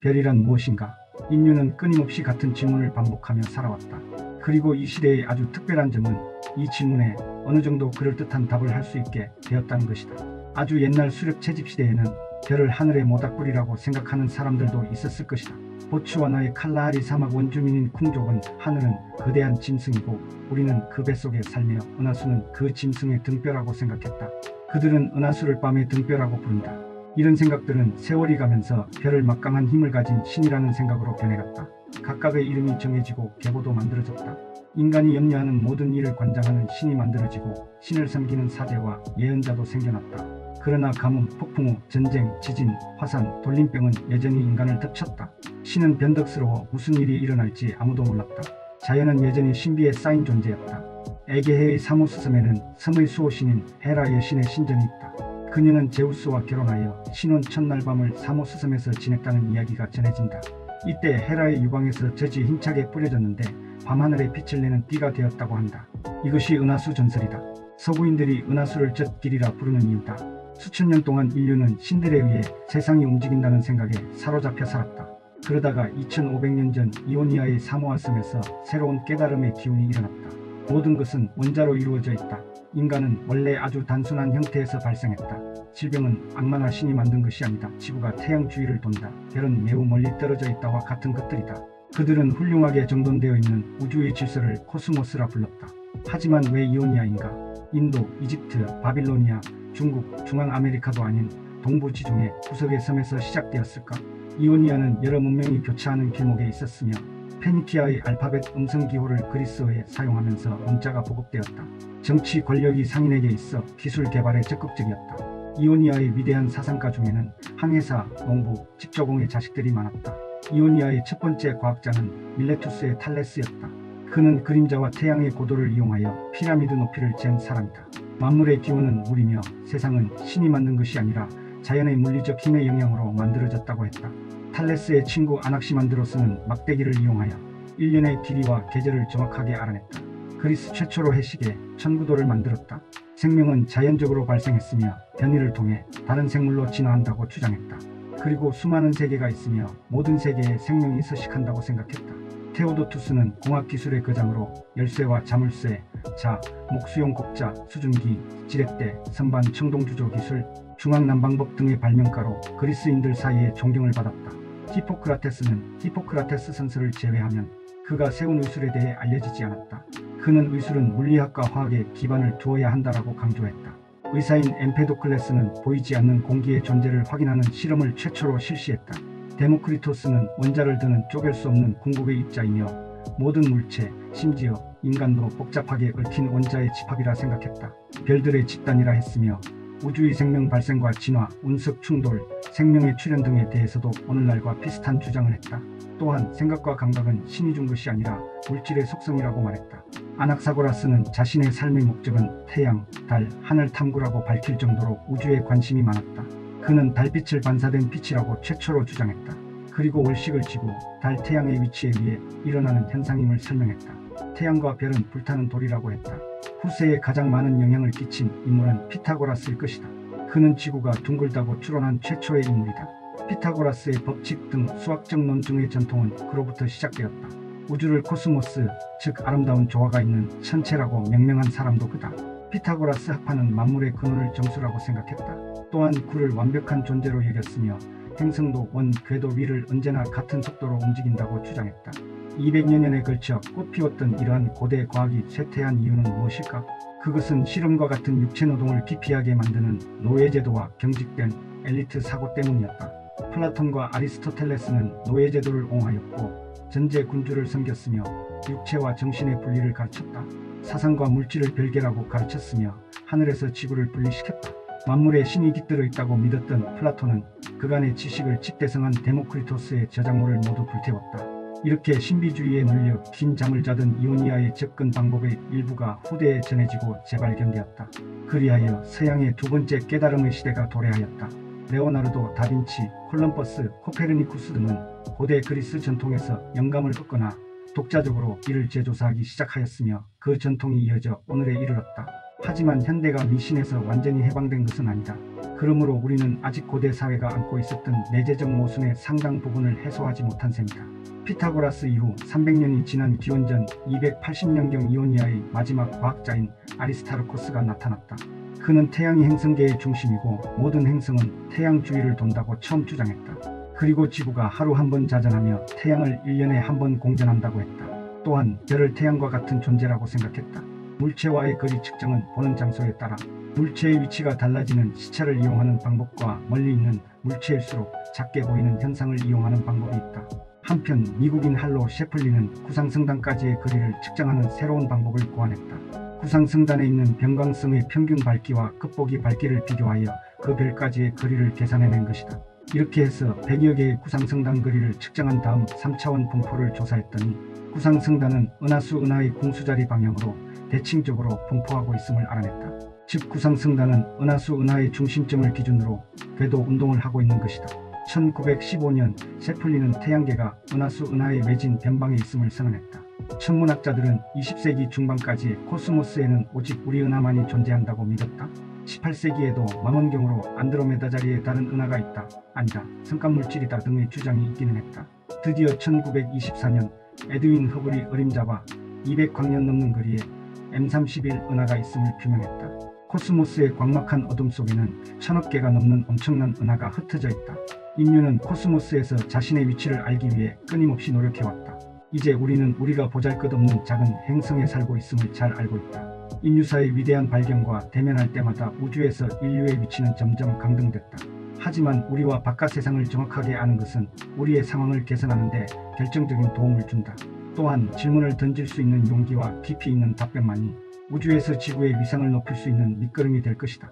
별이란 무엇인가? 인류는 끊임없이 같은 질문을 반복하며 살아왔다. 그리고 이 시대의 아주 특별한 점은 이 질문에 어느 정도 그럴듯한 답을 할 수 있게 되었다는 것이다. 아주 옛날 수렵 채집 시대에는 별을 하늘의 모닥불이라고 생각하는 사람들도 있었을 것이다. 보츠와나의 칼라하리 사막 원주민인 쿵족은 하늘은 거대한 짐승이고 우리는 그 뱃속에 살며 은하수는 그 짐승의 등뼈라고 생각했다. 그들은 은하수를 밤의 등뼈라고 부른다. 이런 생각들은 세월이 가면서 별을 막강한 힘을 가진 신이라는 생각으로 변해갔다. 각각의 이름이 정해지고 계보도 만들어졌다. 인간이 염려하는 모든 일을 관장하는 신이 만들어지고 신을 섬기는 사제와 예언자도 생겨났다. 그러나 가뭄, 폭풍우, 전쟁, 지진, 화산, 돌림병은 여전히 인간을 덮쳤다. 신은 변덕스러워 무슨 일이 일어날지 아무도 몰랐다. 자연은 여전히 신비에 쌓인 존재였다. 에게해의 사모스섬에는 섬의 수호신인 헤라 여신의 신전이 있다. 그녀는 제우스와 결혼하여 신혼 첫날 밤을 사모스섬에서 지냈다는 이야기가 전해진다. 이때 헤라의 유방에서 젖이 힘차게 뿌려졌는데 밤하늘에 빛을 내는 띠가 되었다고 한다. 이것이 은하수 전설이다. 서구인들이 은하수를 젖길이라 부르는 이유다. 수천 년 동안 인류는 신들에 의해 세상이 움직인다는 생각에 사로잡혀 살았다. 그러다가 2500년 전 이오니아의 사모아섬에서 새로운 깨달음의 기운이 일어났다. 모든 것은 원자로 이루어져 있다. 인간은 원래 아주 단순한 형태에서 발생했다. 질병은 악마나 신이 만든 것이 아니다. 지구가 태양 주위를 돈다. 별은 매우 멀리 떨어져 있다와 같은 것들이다. 그들은 훌륭하게 정돈되어 있는 우주의 질서를 코스모스라 불렀다. 하지만 왜 이오니아인가? 인도, 이집트, 바빌로니아, 중국, 중앙아메리카도 아닌 동부 지중해 구석의 섬에서 시작되었을까? 이오니아는 여러 문명이 교차하는 길목에 있었으며 페니키아의 알파벳 음성 기호를 그리스어에 사용하면서 문자가 보급되었다. 정치 권력이 상인에게 있어 기술 개발에 적극적이었다. 이오니아의 위대한 사상가 중에는 항해사, 농부, 집조공의 자식들이 많았다. 이오니아의 첫 번째 과학자는 밀레투스의 탈레스였다. 그는 그림자와 태양의 고도를 이용하여 피라미드 높이를 잰 사람이다. 만물의 기원은 물이며 세상은 신이 만든 것이 아니라 자연의 물리적 힘의 영향으로 만들어졌다고 했다. 탈레스의 친구 아낙시만드로스는 막대기를 이용하여 1년의 길이와 계절을 정확하게 알아냈다. 그리스 최초로 해시계, 천구도를 만들었다. 생명은 자연적으로 발생했으며 변이를 통해 다른 생물로 진화한다고 주장했다. 그리고 수많은 세계가 있으며 모든 세계에 생명이 서식한다고 생각했다. 테오도투스는 공학기술의 거장으로 열쇠와 자물쇠, 자, 목수용 곡자, 수증기, 지렛대, 선반, 청동주조 기술, 중앙난방법 등의 발명가로 그리스인들 사이에 존경을 받았다. 히포크라테스는 히포크라테스 선설을 제외하면 그가 세운 의술에 대해 알려지지 않았다. 그는 의술은 물리학과 화학에 기반을 두어야 한다라고 강조했다. 의사인 엠페도클레스는 보이지 않는 공기의 존재를 확인하는 실험을 최초로 실시했다. 데모크리토스는 원자를 드는 쪼갤 수 없는 궁극의 입자이며 모든 물체, 심지어 인간도 복잡하게 얽힌 원자의 집합이라 생각했다. 별들의 집단이라 했으며 우주의 생명 발생과 진화, 운석 충돌, 생명의 출현 등에 대해서도 오늘날과 비슷한 주장을 했다. 또한 생각과 감각은 신이 준 것이 아니라 물질의 속성이라고 말했다. 아낙사고라스는 자신의 삶의 목적은 태양, 달, 하늘 탐구라고 밝힐 정도로 우주에 관심이 많았다. 그는 달빛을 반사된 빛이라고 최초로 주장했다. 그리고 월식을 지고 달, 태양의 위치에 의해 일어나는 현상임을 설명했다. 태양과 별은 불타는 돌이라고 했다. 후세에 가장 많은 영향을 끼친 인물은 피타고라스일 것이다. 그는 지구가 둥글다고 추론한 최초의 인물이다. 피타고라스의 법칙 등 수학적 논증의 전통은 그로부터 시작되었다. 우주를 코스모스, 즉 아름다운 조화가 있는 천체라고 명명한 사람도 그다. 피타고라스 학파는 만물의 근원을 정수라고 생각했다. 또한 구를 완벽한 존재로 여겼으며 행성도 원, 궤도 위를 언제나 같은 속도로 움직인다고 주장했다. 200여 년에 걸쳐 꽃피웠던 이러한 고대 과학이 쇠퇴한 이유는 무엇일까? 그것은 실험과 같은 육체노동을 기피하게 만드는 노예제도와 경직된 엘리트 사고 때문이었다. 플라톤과 아리스토텔레스는 노예제도를 옹호하였고 전제군주를 섬겼으며 육체와 정신의 분리를 가르쳤다. 사상과 물질을 별개라고 가르쳤으며 하늘에서 지구를 분리시켰다. 만물에 신이 깃들어 있다고 믿었던 플라톤은 그간의 지식을 집대성한 데모크리토스의 저작물을 모두 불태웠다. 이렇게 신비주의에 눌려 긴 잠을 자던 이오니아의 접근 방법의 일부가 후대에 전해지고 재발견되었다. 그리하여 서양의 두 번째 깨달음의 시대가 도래하였다. 레오나르도 다빈치, 콜럼버스, 코페르니쿠스 등은 고대 그리스 전통에서 영감을 얻거나 독자적으로 이를 재조사하기 시작하였으며 그 전통이 이어져 오늘에 이르렀다. 하지만 현대가 미신에서 완전히 해방된 것은 아니다. 그러므로 우리는 아직 고대 사회가 안고 있었던 내재적 모순의 상당 부분을 해소하지 못한 셈이다. 피타고라스 이후 300년이 지난 기원전 280년경 이오니아의 마지막 과학자인 아리스타르코스가 나타났다. 그는 태양이 행성계의 중심이고 모든 행성은 태양 주위를 돈다고 처음 주장했다. 그리고 지구가 하루 한 번 자전하며 태양을 1년에 한 번 공전한다고 했다. 또한 별을 태양과 같은 존재라고 생각했다. 물체와의 거리 측정은 보는 장소에 따라 물체의 위치가 달라지는 시차를 이용하는 방법과 멀리 있는 물체일수록 작게 보이는 현상을 이용하는 방법이 있다. 한편 미국인 할로 셰플리는 구상성단까지의 거리를 측정하는 새로운 방법을 고안했다. 구상성단에 있는 변광성의 평균 밝기와 끝보기 밝기를 비교하여 그 별까지의 거리를 계산해낸 것이다. 이렇게 해서 100여 개의 구상성단 거리를 측정한 다음 3차원 분포를 조사했더니 구상성단은 은하수 은하의 공수자리 방향으로 대칭적으로 분포하고 있음을 알아냈다. 즉 구상성단은 은하수 은하의 중심점을 기준으로 궤도 운동을 하고 있는 것이다. 1915년 셰플리는 태양계가 은하수 은하의 외진 변방에 있음을 선언했다. 천문학자들은 20세기 중반까지 코스모스에는 오직 우리 은하만이 존재한다고 믿었다. 18세기에도 망원경으로 안드로메다 자리에 다른 은하가 있다, 아니다, 성간물질이다 등의 주장이 있기는 했다. 드디어 1924년 에드윈 허블이 어림잡아 200광년 넘는 거리에 M31 은하가 있음을 규명했다. 코스모스의 광막한 어둠 속에는 1000억 개가 넘는 엄청난 은하가 흩어져 있다. 인류는 코스모스에서 자신의 위치를 알기 위해 끊임없이 노력해왔다. 이제 우리는 우리가 보잘것없는 작은 행성에 살고 있음을 잘 알고 있다. 인류사의 위대한 발견과 대면할 때마다 우주에서 인류의 위치는 점점 강등됐다. 하지만 우리와 바깥 세상을 정확하게 아는 것은 우리의 상황을 개선하는 데 결정적인 도움을 준다. 또한 질문을 던질 수 있는 용기와 깊이 있는 답변만이 우주에서 지구의 위상을 높일 수 있는 밑거름이 될 것이다.